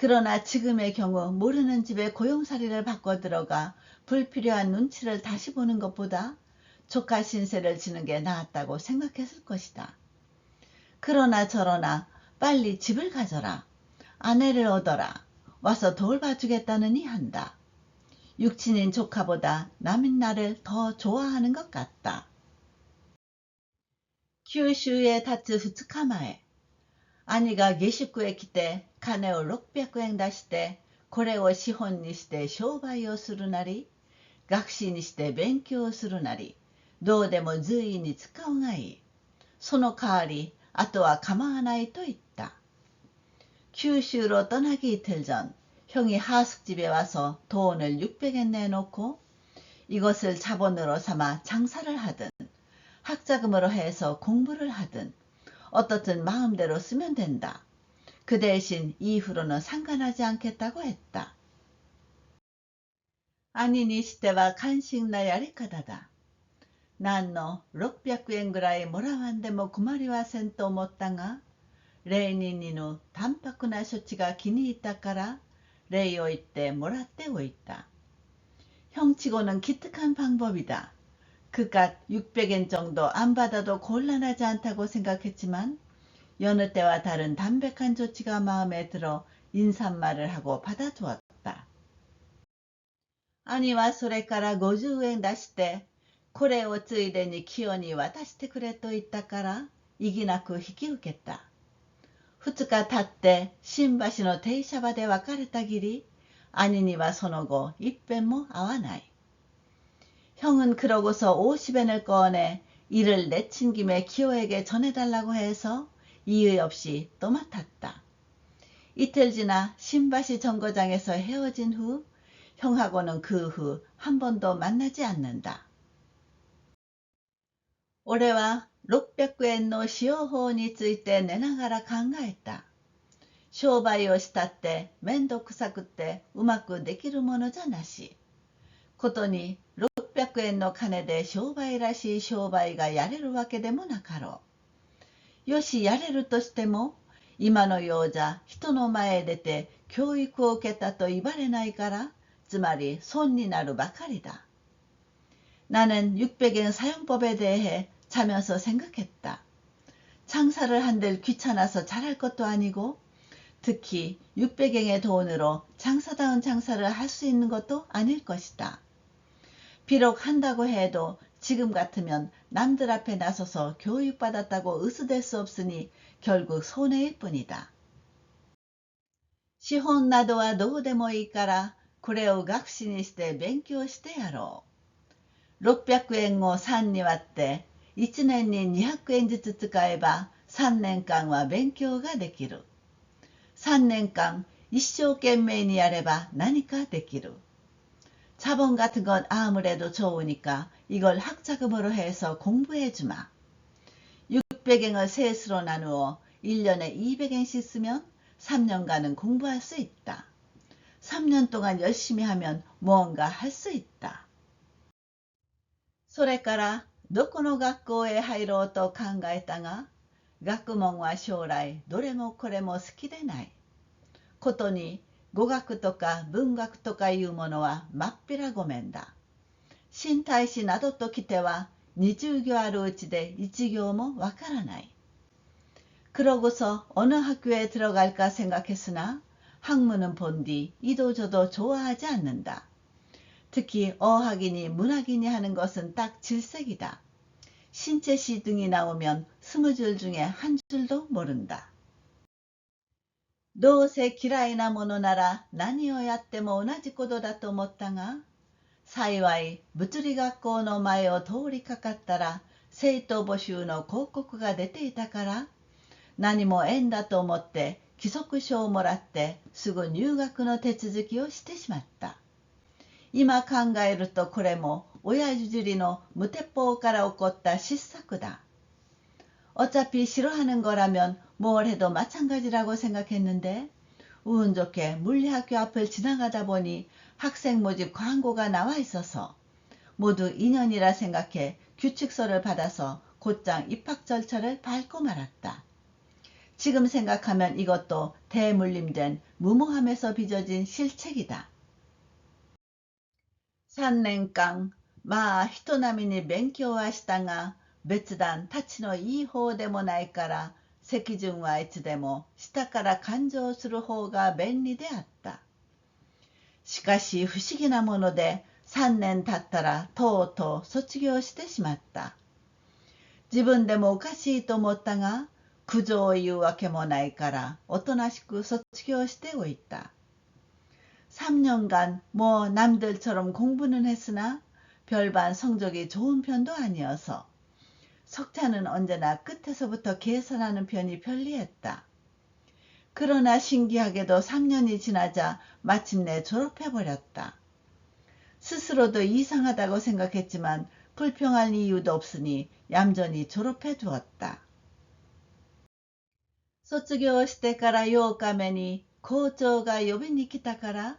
그러나 지금의 경우 모르는 집에 고용살이를 바꿔 들어가 불필요한 눈치를 다시 보는 것보다 조카 신세를 지는 게 나았다고 생각했을 것이다. 그러나 저러나 빨리 집을 가져라. 아내를 얻어라. 와서 돌봐주겠다느니 한다. 육친인 조카보다 남인 나를 더 좋아하는 것 같다. 규슈의 타츠 후츠카마에兄が下宿へ来て金を600円出してこれを資本にして商売をするなり学士にして勉強をするなりどうでも随意に使うがいい。その代わりあとは構わないと言った。규슈로 떠나기 이틀 전 형이 하숙집에 와서 돈을 600엔 내놓고 이것을 자본으로 삼아 장사를 하든 학자금으로 해서 공부를 하든 어떻든 마음대로 쓰면 된다. 그 대신 이후로는 상관하지 않겠다고 했다. 아니にしては感心なやり方だ。何の600円ぐらいもらわんでも困りはせんと思ったが、例に似ぬ淡白な処置が気に入ったから礼を言ってもらっておいた。형치고는 기특한 방법이다. 그깟 600엔 정도 안 받아도 곤란하지 않다고 생각했지만 여느 때와 다른 담백한 조치가 마음에 들어 인사말을 하고 받아두었다. 아니와 それから50円出してこれをついでに清に渡してくれと言ったから意義なく引き受けた。2日経って新橋の停車場で別れたきり兄にはその後一遍も会わない。 형은 그러고서 50엔을 꺼내 이를 내친 김에 기호에게 전해달라고 해서 이의 없이 또 맡았다. 이틀 지나 신바시 정거장에서 헤어진 후 형하고는 그 후 한 번도 만나지 않는다. 올해와 600円の使用法について寝ながら考えた。商売をしたってめんどくさくってうまくできるものじゃなし。ことに600円の金で商売らしい商売がやれるわけでもなかろう。よしやれるとしても今のようじゃ人の前へ出て教育を受けたと言われないからつまり損になるばかりだ。나는 600엔 사용법에 대해 자면서 생각했다. 장사를 한들 귀찮아서 잘할 것도 아니고 특히 600엔의 돈으로 장사다운 장사를 할 수 있는 것도 아닐 것이다. 비록 한다고 해도 지금 같으면 남들 앞에 나서서 교육받았다고 으스댈 수 없으니 결국 손해일 뿐이다. 資本などはどうでもいいからこれを学士にして勉強してやろう。600円を3に割って1年に200円ずつ使えば3年間は勉強ができる。3年間一生懸命にやれば何かできる。 자본 같은 건 아무래도 좋으니까 이걸 학자금으로 해서 공부해주마. 600엔을 셋으로 나누어 1년에 200엔씩 쓰면 3년간은 공부할 수 있다. 3년 동안 열심히 하면 무언가 할 수 있다. それからどこの学校へ入ろうと考えたが、学問は将来どれもこれも好きでない。ことに語学とか文学とかいうものはまっぴらごめんだ。新大使などときては20行あるうちで1行もわからない。 그러고서 어느 학교에 들어갈까 생각했으나 학문은 본디 이도저도 좋아하지 않는다. 특히 어학이니 문학이니 하는 것은 딱 질색이다. 신체시 등이 나오면 20줄 중에 한 줄도 모른다. どうせ嫌いなものなら何をやっても同じことだと思ったが、幸い物理学校の前を通りかかったら生徒募集の広告が出ていたから何も縁だと思って規則書をもらってすぐ入学の手続きをしてしまった。今考えるとこれも親譲りの無鉄砲から起こった失策だ。 어차피 싫어하는 거라면 뭘 해도 마찬가지라고 생각했는데 운 좋게 물리학교 앞을 지나가다 보니 학생 모집 광고가 나와 있어서 모두 인연이라 생각해 규칙서를 받아서 곧장 입학 절차를 밟고 말았다. 지금 생각하면 이것도 대물림된 무모함에서 빚어진 실책이다. 3年間まあ人並みに勉強はしたが別段たちのいい方でもないから席順はいつでも下から勘定する方が便利であった。しかし不思議なもので3年経ったらとうとう卒業してしまった。自分でもおかしいと思ったが苦情を言うわけもないからおとなしく卒業しておいた。3년간 뭐 남들처럼 공부는 했으나 별반 성적이 좋은 편도 아니어서 석차는 언제나 끝에서부터 계산하는 편이 편리했다. 그러나 신기하게도 3년이 지나자 마침내 졸업해버렸다. 스스로도 이상하다고 생각했지만 불평할 이유도 없으니 얌전히 졸업해 두었다. 卒業してから8日目に校長が呼びに来たから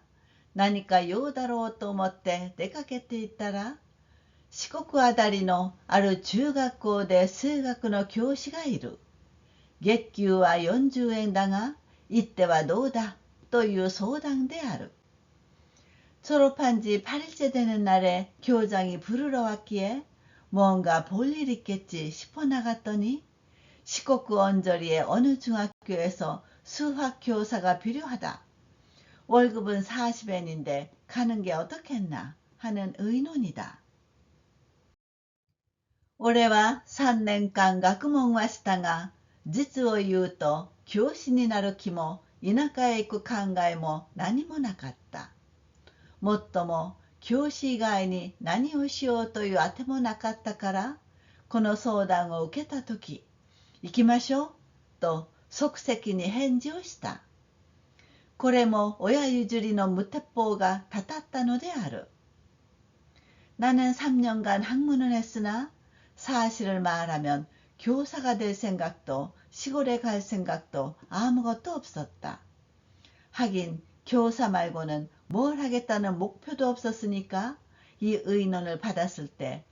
何か用だろうと思って出かけていったら四国あたりのある中学校で数学の教師がいる。月給は40円だが行ってはどうだという相談である。졸업한 지 8일째 되는 날에 교장이 부르러 왔기에 뭔가 볼 일 있겠지 싶어 나갔더니 시코쿠 언저리의 어느 중학교에서 수학교사가 필요하다. 월급은 40엔인데 가는 게 어떻겠나 하는 의논이다. 俺は3年間学問はしたが、実を言うと教師になる気も田舎へ行く考えも何もなかった。もっとも教師以外に何をしようというあてもなかったから、この相談を受けたとき、行きましょうと即席に返事をした。これも親譲りの無鉄砲がたたったのである。나는 3년간 학문을 했으나 사실을 말하면 교사가 될 생각도 시골에 갈 생각도 아무것도 없었다. 하긴 교사 말고는 뭘 하겠다는 목표도 없었으니까 이 의논을 받았을 때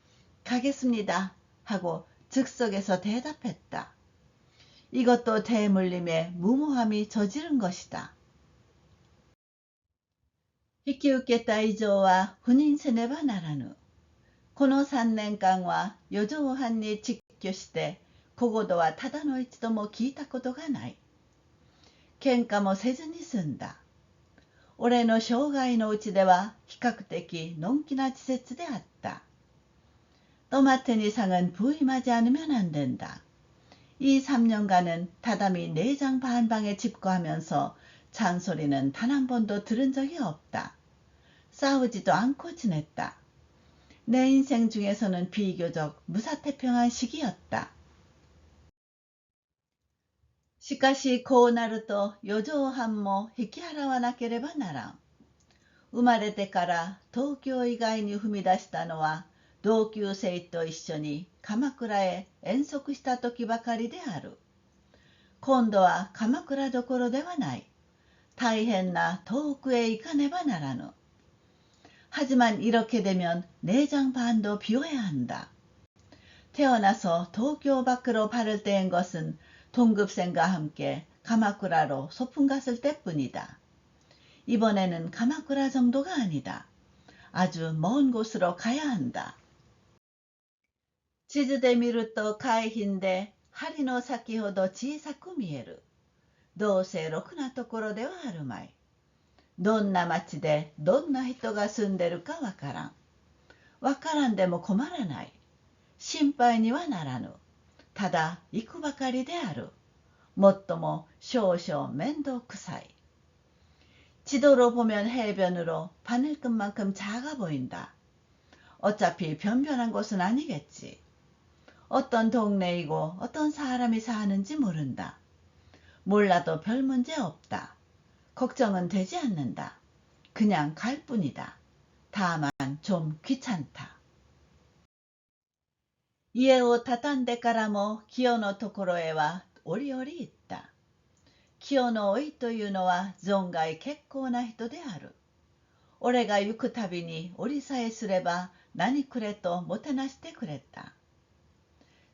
가겠습니다 하고 즉석에서 대답했다. 이것도 대물림의 무모함이 저지른 것이다. 引き受けた以上は赴任せねばならぬ。この3年間は四畳半に蟄居して小言はただの一度も聞いたことがない。喧嘩もせずに済んだ。俺の生涯のうちでは比較的のんきな稚拙であった。또 맡은 이상은 부임하지 않으면 안 된다. 이 3년간은 다담이 4장 반방에 집거하면서 잔소리는 단 한 번도 들은 적이 없다. 싸우지도 않고 지냈다. 내 인생 중에서는 비교적 무사태평한 시기였다. しかしこうなると四畳半も引き払わなければならん。生まれてから東京以外に踏み出したのは同級生と一緒に鎌倉へ遠足した時ばかりである。今度は鎌倉どころではない。大変な遠くへ行かねばならぬ。하지만 이렇게 되면 내장 반도 비워야 한다. 태어나서 도쿄 밖으로 발을 뗀 것은 동급생과 함께 가마쿠라로 소풍 갔을 때뿐이다. 이번에는 가마쿠라 정도가 아니다. 아주 먼 곳으로 가야 한다. 地図で見ると海浜で針の先ほど小さく見える。どうせろくなところではあるまい。どんな町でどんな人が住んでるかわからん。わからんでも困らない。心配にはならぬ。ただ行くばかりである。もっとも少々面倒くさい。지도로 보면 해변으로 바늘끝만큼 작아 보인다. 어차피 변변한 곳은 아니겠지. 어떤 동네이고 어떤 사람이 사는지 모른다. 몰라도 별 문제 없다. 걱정은 되지 않는다. 그냥 갈 뿐이다. 다만 좀 귀찮다. 家を畳んでからも清のところへは折々行った。清の老いというのは存外結構な人である。俺が行くたびに折りさえすれば何くれともてなしてくれた。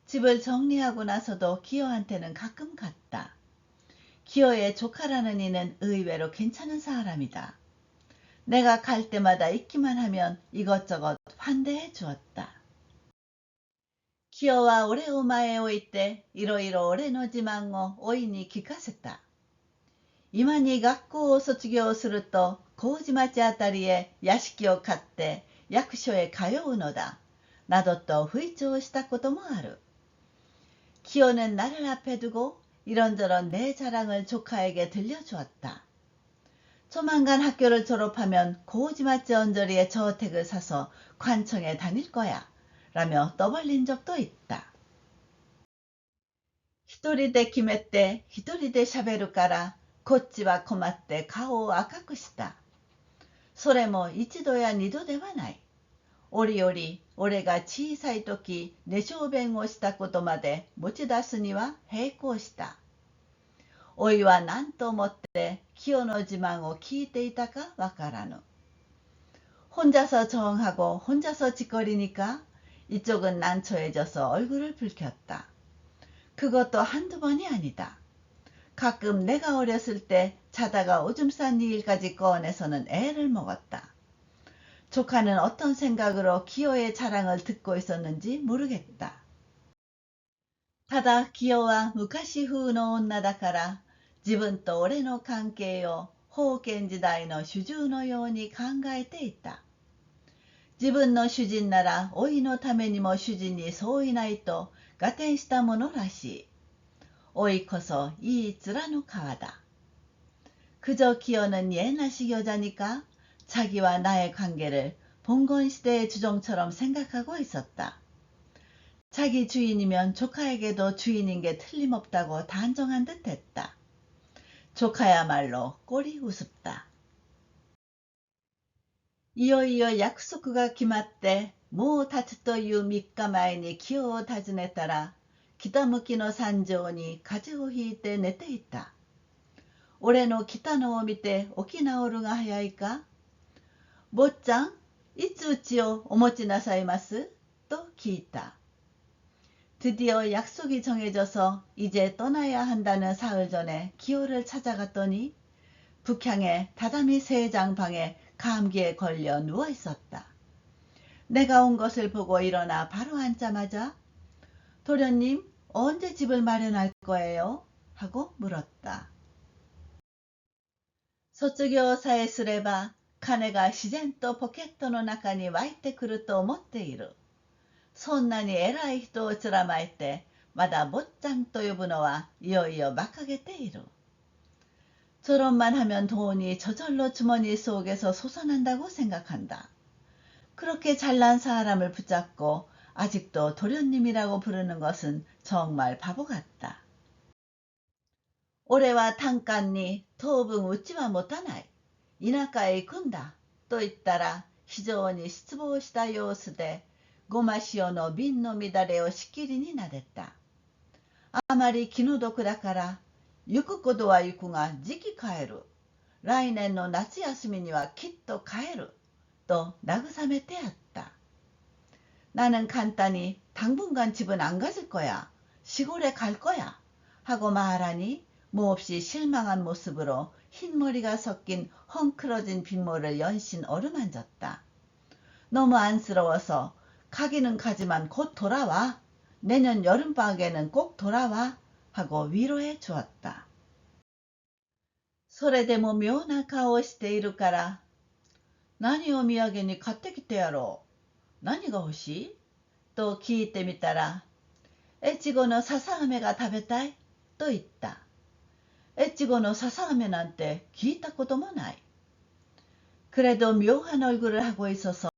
집을 정리하고 나서도 기어한테는 가끔 갔다. 기어의 조카라는 이는 의외로 괜찮은 사람이다. 내가 갈 때마다 있기만 하면 이것저것 환대해 주었다. 기어와俺を前置いていろいろ俺の自慢をおいに聞かせた。今に学校を卒業すると麹町あたりへ屋敷を買って役所へ通うのだ。などと吹聴したこともある。기어는 나를 앞에 두고 이런저런 내 자랑을 조카에게 들려주었다. 조만간 학교를 졸업하면 고지마치 언저리에 저택을 사서 관청에 다닐 거야. 라며 떠벌린 적도 있다. 一人で決めて一人で喋るからこっちは困って顔を赤くした。それも一度や二度ではない。折々俺が小さい時寝小便をしたことまで持ち出すには並行した。おいは何と思って清の自慢を聞いていたかわからぬ。혼자서 정하고 혼자서 짓거리니까 이쪽은 난처해져서 얼굴을 붉혔다. 그것도 한두 번이 아니다. 가끔 내가 어렸을 때 자다가 오줌 싼 일까지 꺼내서는 애를 먹었다. 조카는 어떤 생각으로 기어의 자랑을 듣고 있었는지 모르겠다. ただ清は昔風の女だから自分と俺の関係を封建時代の主従のように考えていた。自分の主人なら老いのためにも主人に相違ないと合点したものらしい。老いこそいい面の皮だ。그저 기어는 옛날식 여자니까 자기와 나의 관계를 봉건시대의 주종처럼 생각하고 있었다. 자기 주인이면 조카에게도 주인인 게 틀림없다고 단정한 듯 했다. 조카야말로 꼴이 우습다. いよいよ約束が決まってもう経つという3日前に清を訪ねたら北向きの山上に風邪をひいて寝ていた。俺の来たのを見て起き直るが早いか。坊ちゃん、いつうちをお持ちなさいますと聞いた。드디어 약속이 정해져서 이제 떠나야 한다는 사흘 전에 기호를 찾아갔더니 북향의 다다미 세장 방에 감기에 걸려 누워 있었다. 내가 온 것을 보고 일어나 바로 앉자마자 도련님 언제 집을 마련할 거예요? 하고 물었다. 卒業さえすれば金が自然とポケットの中に湧いてくると思っている。そんなに偉い人をつらまえてまだ坊ちゃんと呼ぶのはいよいよ馬鹿げている。저런만 하면 돈이 저절로 주머니 속에서 솟아난다고 생각한다. 그렇게 잘난 사람을 붙잡고 아직도 도련님이라고 부르는 것은 정말 바보 같다. 俺は単価に当分うちは持たない。田舎へ行くんだ。と言ったら非常に失望した様子でごま塩の瓶の乱れをしきりになでた。あまり気の毒だから行くことは行くがじき帰る。来年の夏休みにはきっと帰る。と慰めてやった。나는 간단히 당분간 집은 안 가질 거야. 시골에 갈 거야. 하고 말하니 몹시 실망한 모습으로 흰머리가 섞인 헝클어진 빗모를 연신 어루만졌다. 너무 안쓰러워서 가기는 가지만 곧 돌아와. 내년 여름방학에는 꼭 돌아와. 하고 위로해 주었다. それでも妙な顔をしているから何を土産に買ってきてやろう。何が欲しいと聞いてみたら、越後の笹飴が食べたいと言った。越後の笹飴なんて聞いたこともない。그래도 묘한 얼굴을 하고 있어서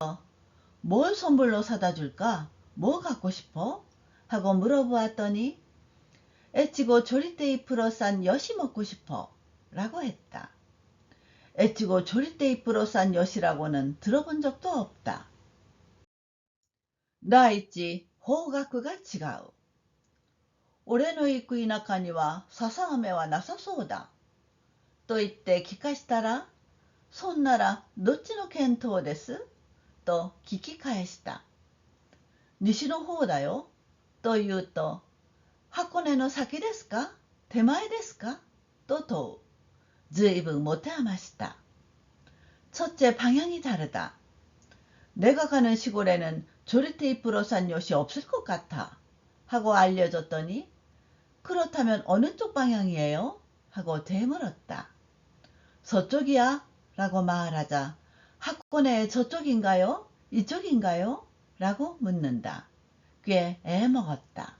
뭘 선물로 사다 줄까? 뭐 갖고 싶어? 하고 물어보았더니 에치고 조리대 잎으로 싼 엿이 먹고 싶어 라고 했다. 에치고 조리대 잎으로 싼 엿이라고는 들어본 적도 없다. 第一、方角が違う。俺の行く田舎には笹飴はなさそうだ。と言って聞かしたら、そんならどっちの見当ですと聞き返した。西の方だよと言うと、箱根の先ですか手前ですかと問う。ずいぶん持て余した。첫째 방향이 다르다. 내가 가는 시골에는 조리테이프로 산 엿이 없을 것 같아. 하고 알려줬더니 그렇다면 어느 쪽 방향이에요? 하고 되물었다. 서쪽이야 라고 말하자 학원에 저쪽인가요? 이쪽인가요? 라고 묻는다. 꽤 애먹었다.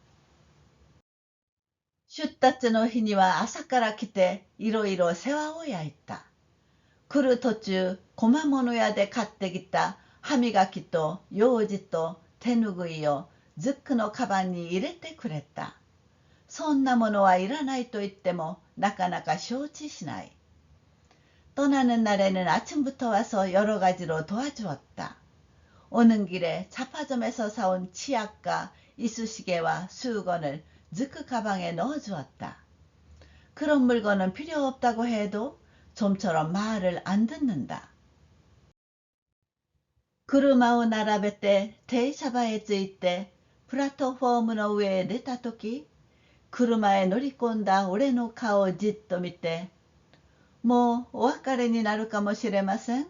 出立の日には朝から来ていろいろ世話を焼いた。来る途中、小物屋で買ってきた歯磨きと用紙と手ぬぐいをズックのカバンに入れてくれた。そんなものはいらないと言ってもなかなか承知しない。떠나는 날에는 아침부터 와서 여러 가지로 도와주었다. 오는 길에 잡화점에서 사온 치약과 이쑤시개와 수건을 즈크 가방에 넣어주었다. 그런 물건은 필요 없다고 해도 좀처럼 말을 안 듣는다.車を並べて停車場へ着いてプラットフォームの上へ出たとき、車へ乗り込んだ俺の顔をじっと見て、もうお別れになるかもしれません。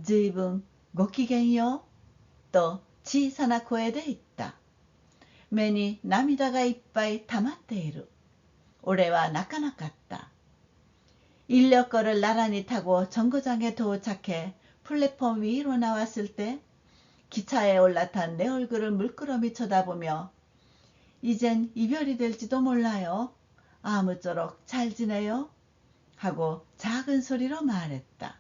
ずいぶんごきげんよう。と小さな声で言った。目に涙がいっぱい溜まっている。俺は泣かなかった。인력거를 나란히 타고 정거장에 도착해 플랫폼 위로 나왔을 때 기차에 올라탄 내 얼굴을 물끄러미 쳐다보며 이젠 이별이 될지도 몰라요. 아무쪼록 잘 지내요. 하고 작은 소리로 말했다.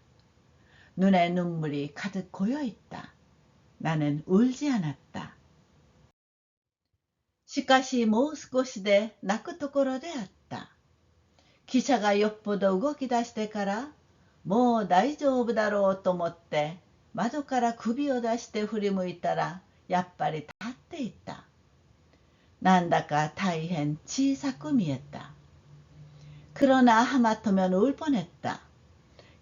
눈에 눈물이 가득 고여있다. 나는 울지 않았다. しかしもう少しで泣くところであった。汽車がよっぽど動き出してから、もう大丈夫だろうと思って窓から首を出して振り向いたら、やっぱり立っていた。なんだか大変小さく見えた。그러나 하마터면 울 뻔했다.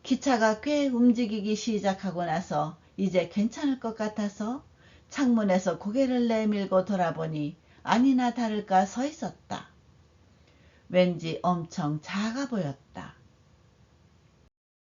기차가 꽤 움직이기 시작하고 나서 이제 괜찮을 것 같아서 창문에서 고개를 내밀고 돌아보니 아니나 다를까 서 있었다. 왠지 엄청 작아 보였다.